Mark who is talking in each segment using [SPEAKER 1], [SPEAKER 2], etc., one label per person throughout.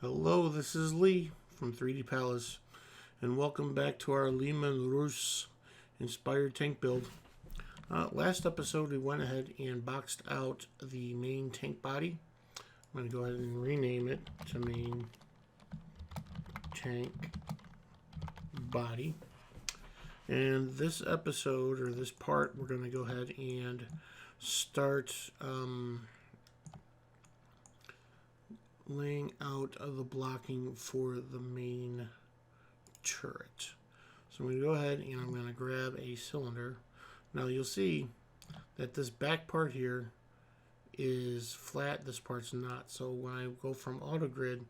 [SPEAKER 1] Hello, this is Lee from 3D Palace, and welcome back to our Leman Russ inspired tank build. Last episode we went ahead and boxed out the main tank body. I'm going to go ahead and rename it to main tank body. And this episode, or this part, we're going to go ahead and start laying out the blocking for the main turret. So I'm going to go ahead and I'm going to grab a cylinder. Now you'll see that this back part here is flat, this part's not. So when I go from auto grid,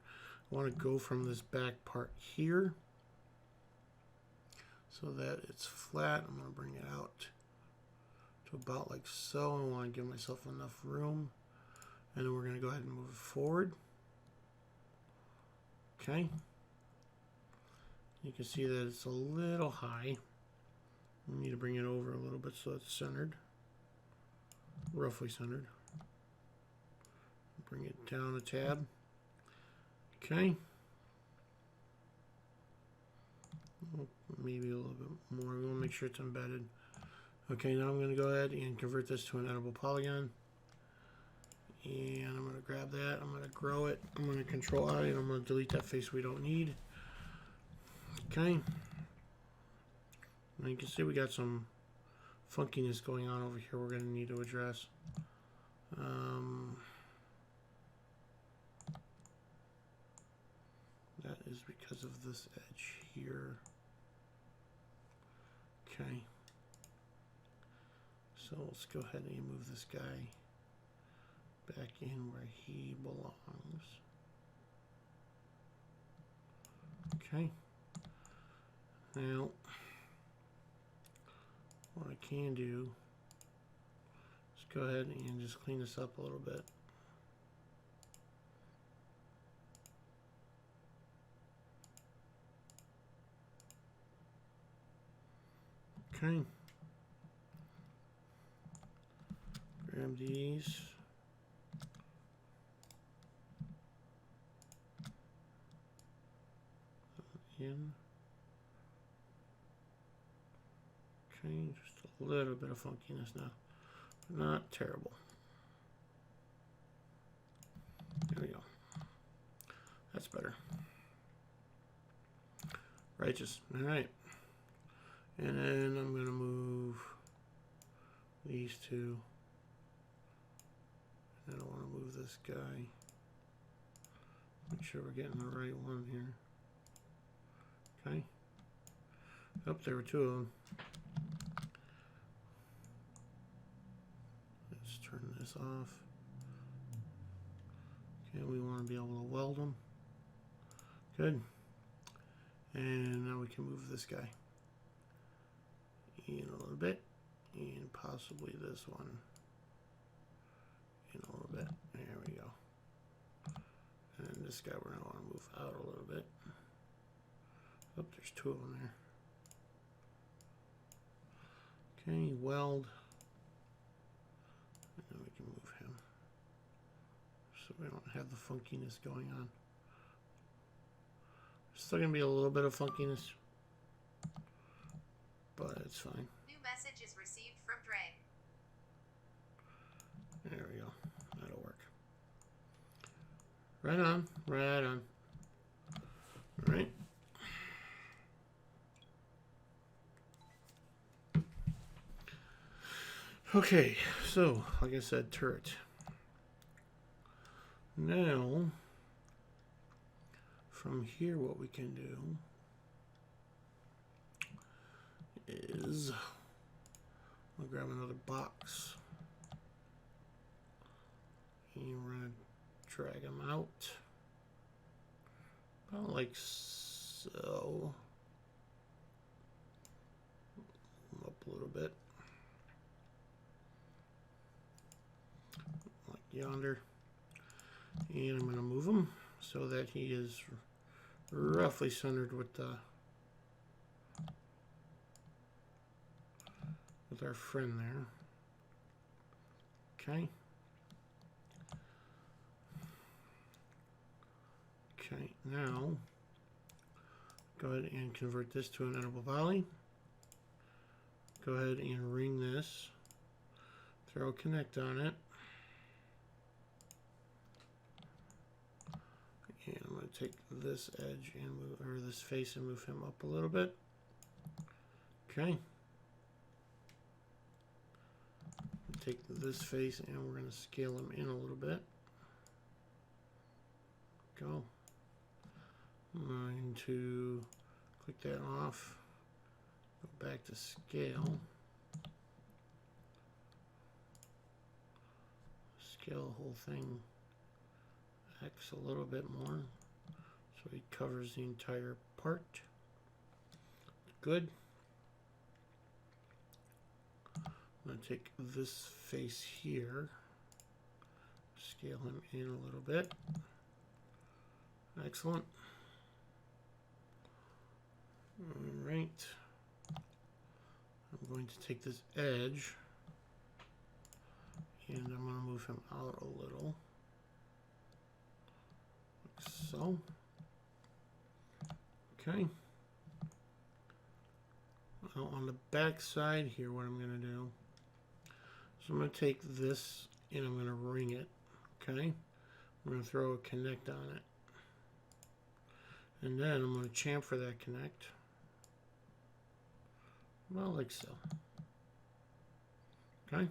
[SPEAKER 1] I want to go from this back part here so that it's flat. I'm going to bring it out to about like so. I want to give myself enough room, and then we're going to go ahead and move it forward. Okay, you can see that it's a little high. We need to bring it over a little bit so it's centered, roughly centered. Bring it down a tab. Okay, maybe a little bit more. We want to make sure it's embedded. Okay, now I'm going to go ahead and convert this to an editable polygon. And I'm going to grab that, I'm going to grow it, I'm going to control I, and I'm going to delete that face we don't need. Okay. Now you can see we got some funkiness going on over here we're going to need to address. That is because of this edge here. Okay. So let's go ahead and move this guy back in where he belongs. Okay. Now, what I can do is go ahead and just clean this up a little bit. Okay. Grab these. In. Okay, just a little bit of funkiness now, but not terrible. There we go. That's better. Righteous. All right. And then I'm going to move these two. And I want to move this guy. Make sure we're getting the right one here. Okay. Oh, there were two of them. Let's turn this off. Okay, we want to be able to weld them. Good. And now we can move this guy in a little bit, and possibly this one in a little bit. There we go. And this guy we're going to want to move out a little bit. Oh, there's two of them there. Okay, weld. And then we can move him. So we don't have the funkiness going on. There's still going to be a little bit of funkiness, but it's fine.
[SPEAKER 2] New message is received from Dre.
[SPEAKER 1] There we go. That'll work. Right on. Right on. All right. Okay, so like I said, turret. Now, from here, what we can do is we'll grab another box and we're going to drag them out about like so. Up a little bit. Yonder, and I'm going to move him so that he is roughly centered with our friend there. Okay. Okay, now go ahead and convert this to an editable poly. Go ahead and ring this. Throw a connect on it. And I'm going to take this edge and move, or this face, and move him up a little bit. Okay. Take this face and we're going to scale him in a little bit. Go. I'm going to click that off. Go back to scale. Scale the whole thing X a little bit more so he covers the entire part. Good. I'm going to take this face here, scale him in a little bit. Excellent. All right. I'm going to take this edge and I'm going to move him out a little, like so. Okay. Now on the back side here, what I'm going to do, so I'm going to take this and I'm going to ring it. Okay. I'm going to throw a connect on it. And then I'm going to chamfer that connect. Well, like so. Okay.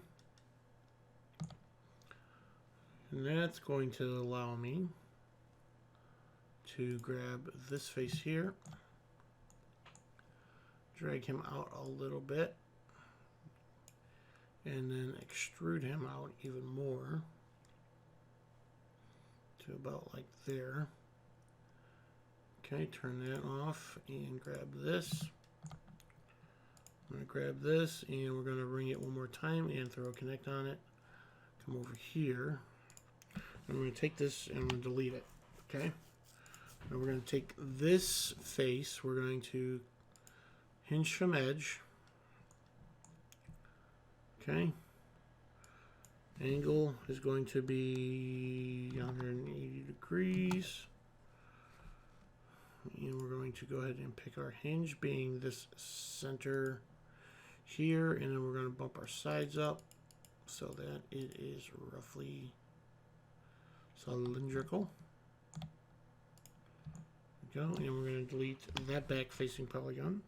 [SPEAKER 1] And that's going to allow me to grab this face here, drag him out a little bit, and then extrude him out even more to about like there. Okay, turn that off and grab this. I'm going to grab this and we're going to ring it one more time and throw a connect on it. Come over here. I'm going to take this and I'm going to delete it. Okay. Now we're going to take this face. We're going to hinge from edge. Okay. Angle is going to be 180 degrees. And we're going to go ahead and pick our hinge, being this center here, and then we're going to bump our sides up so that it is roughly cylindrical. There we go, and we're going to delete that back facing polygon.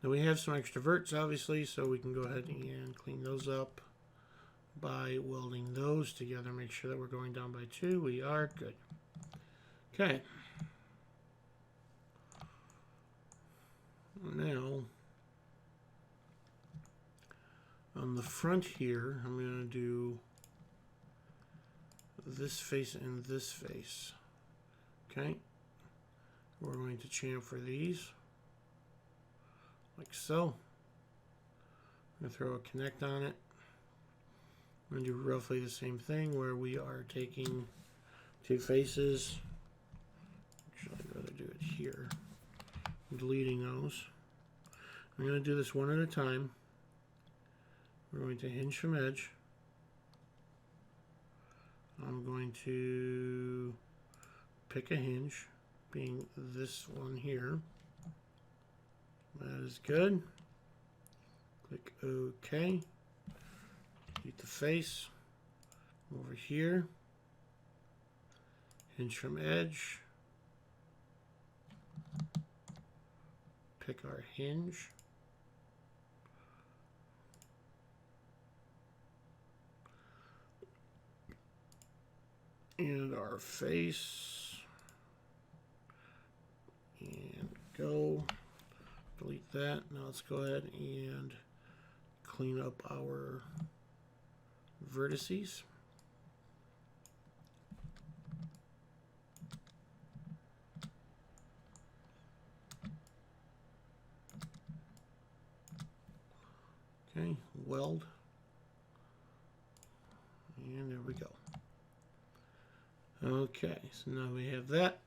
[SPEAKER 1] Now we have some extra verts, obviously, so we can go ahead and clean those up by welding those together. Make sure that we're going down by 2. We are good. Okay. Now, on the front here, I'm going to do this face and this face. Okay. We're going to chamfer these like so. I'm going to throw a connect on it. I'm going to do roughly the same thing where we are taking two faces. Actually, I'd rather do it here. I'm deleting those. I'm going to do this one at a time. We're going to hinge from edge. I'm going to pick a hinge, being this one here. That is good. Click OK. Delete the face. Over here. Hinge from edge. Pick our hinge. And our face. And go. Delete that. Now let's go ahead and clean up our vertices. Okay, weld. And there we go. Okay, so now we have that.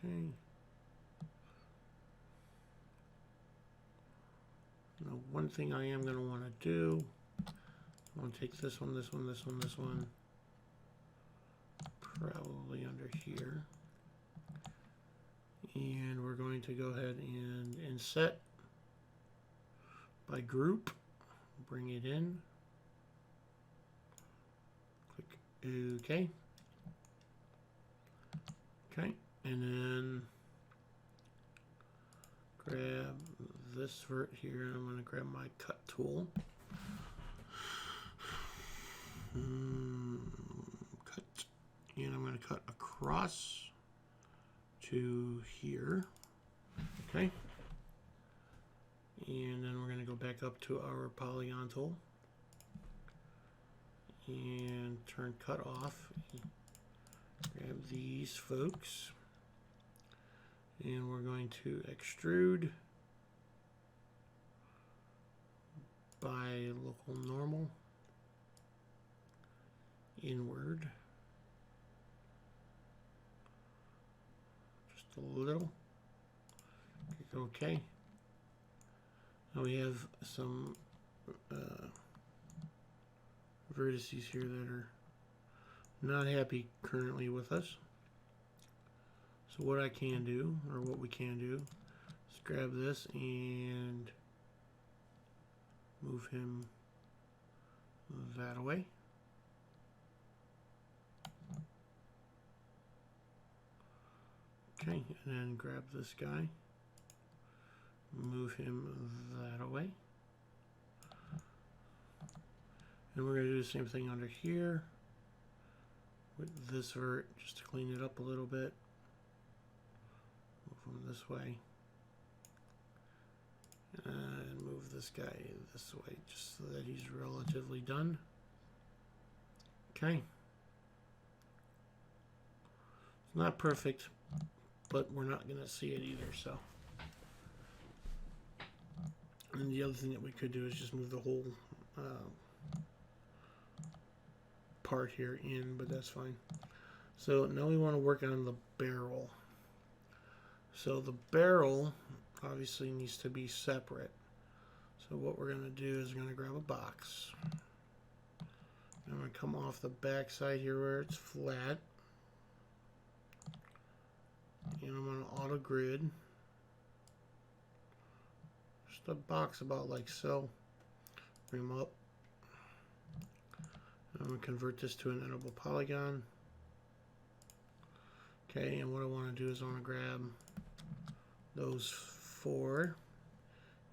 [SPEAKER 1] Okay. Now, one thing I am going to want to do, I want to take this one, this one, this one, this one, probably under here. And we're going to go ahead and inset by group, bring it in, click OK. Okay, and then grab this vert here, and I'm going to grab my cut tool. Cut, and I'm going to cut across to here. Okay, and then we're going to go back up to our polygon tool and turn cut off. Grab these folks, and we're going to extrude by local normal inward just a little. Click OK. Now we have some vertices here that are not happy currently with us. So what I can do, or what we can do, is grab this and move him that away. Okay, and then grab this guy, move him that away. And we're going to do the same thing under here with this vert, just to clean it up a little bit. Move him this way. And move this guy this way, just so that he's relatively done. Okay. It's not perfect, but we're not going to see it either, so. And the other thing that we could do is just move the whole part here in, but that's fine. So now we want to work on the barrel. So the barrel obviously needs to be separate. So what we're going to do is we're going to grab a box. I'm going to come off the back side here where it's flat. And I'm going to auto grid. Just a box about like so. Bring them up. I'm going to convert this to an editable polygon. Okay, and what I want to do is I want to grab those four,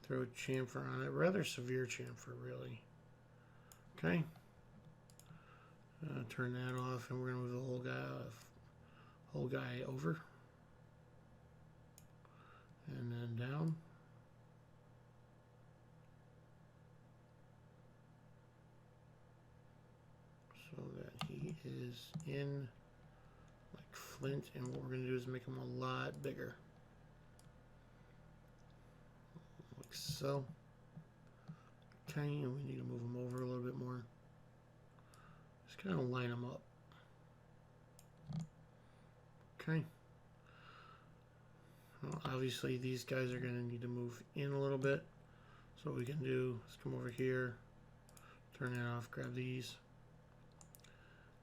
[SPEAKER 1] throw chamfer on it, rather severe chamfer really. Okay, turn that off, and we're going to move the whole guy over and then down. So that he is in like flint, and what we're going to do is make him a lot bigger. Like so. Okay, and we need to move him over a little bit more. Just kind of line him up. Okay. Well, obviously these guys are going to need to move in a little bit. So what we can do is come over here, turn it off, grab these.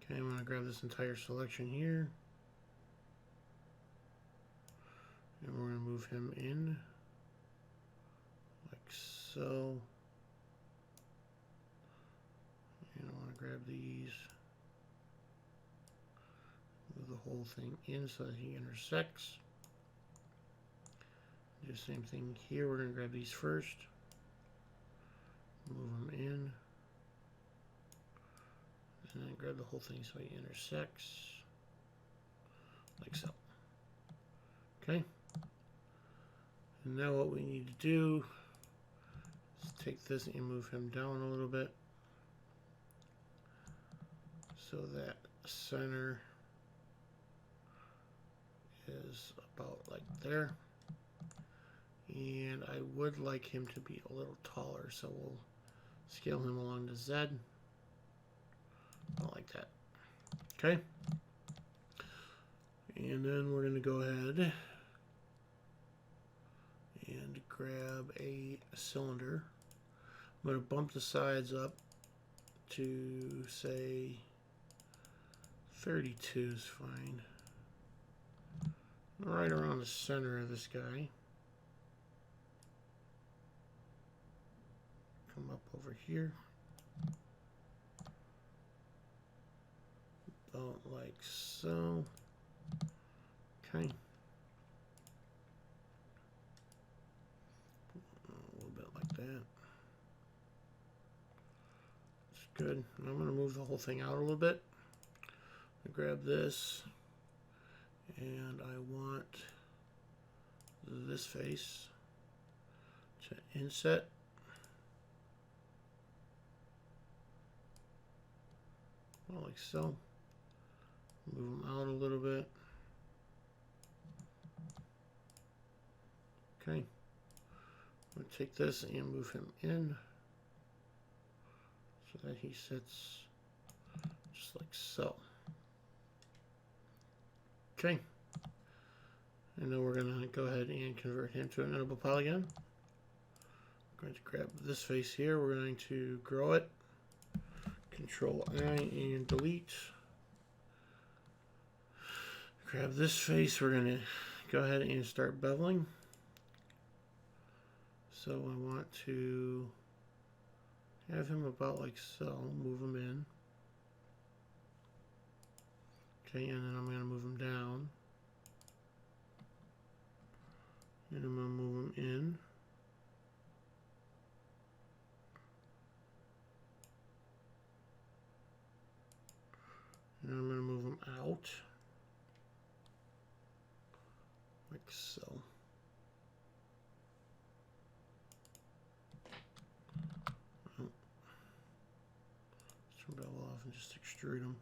[SPEAKER 1] Okay, I'm going to grab this entire selection here. And we're going to move him in like so. And I want to grab these, move the whole thing in so that he intersects. Do the same thing here. We're going to grab these first, move them in, and then grab the whole thing so he intersects like so. Okay. And now what we need to do is take this and move him down a little bit so that center is about like there. And I would like him to be a little taller, so we'll scale him along to Z. About like that. Okay. And then we're going to go ahead and grab a cylinder. I'm going to bump the sides up to, say, 32 is fine. Right around the center of this guy. Come up over here. About like so. Okay. A little bit like that. It's good. And I'm going to move the whole thing out a little bit. I grab this. And I want this face to inset. Well, like so. Move them out a little bit. Okay. I'm going to take this and move him in so that he sits just like so. Okay. And then we're going to go ahead and convert him to an editable polygon. I'm going to grab this face here. We're going to grow it. Control I and delete. Grab this face. We're going to go ahead and start beveling. So I want to have him about like so. Move him in. Okay, and then I'm going to move him down. And I'm going to move him in. And I'm going to move him out. Like so. Let's turn bevel off and just extrude him.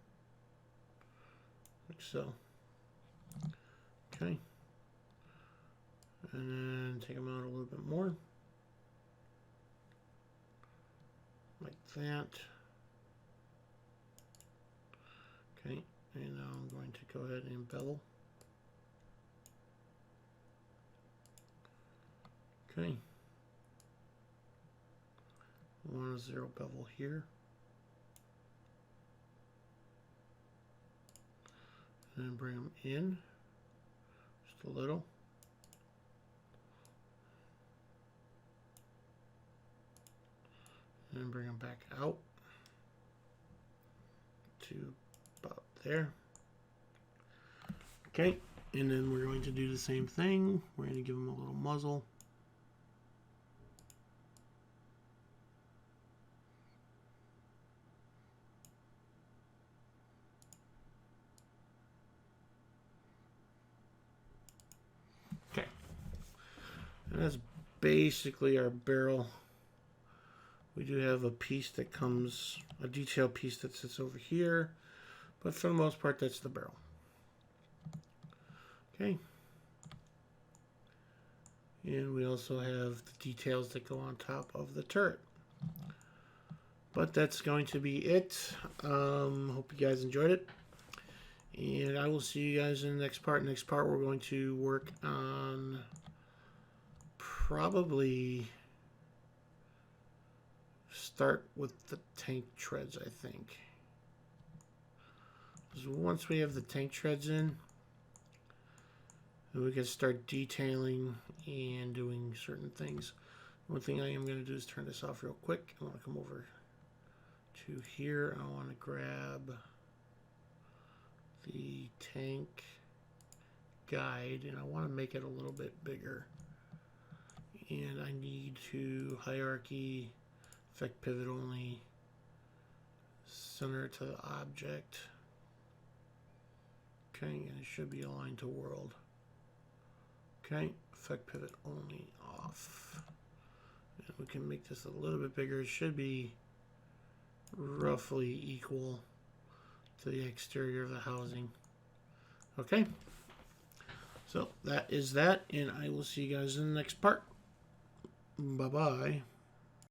[SPEAKER 1] Like so. Okay. And then take them out a little bit more. Like that. Okay. And now I'm going to go ahead and bevel. Okay. I want a 0 bevel here. And then bring them in just a little. And then bring them back out to about there. Okay, and then we're going to do the same thing. We're going to give them a little muzzle. Okay, and that's basically our barrel. We do have a piece that comes, a detail piece that sits over here, but for the most part, that's the barrel. Okay. And we also have the details that go on top of the turret. But that's going to be it. Hope you guys enjoyed it. And I will see you guys in the next part. Next part, we're going to work on probably start with the tank treads, I think. Because once we have the tank treads in, then we can start detailing and doing certain things. One thing I am going to do is turn this off real quick. I want to come over to here. I want to grab the tank guide and I want to make it a little bit bigger. And I need to hierarchy, effect pivot only, center to the object. Okay, and it should be aligned to world. Okay, effect pivot only off. And we can make this a little bit bigger. It should be roughly equal to the exterior of the housing. Okay, so that is that, and I will see you guys in the next part. Bye-bye.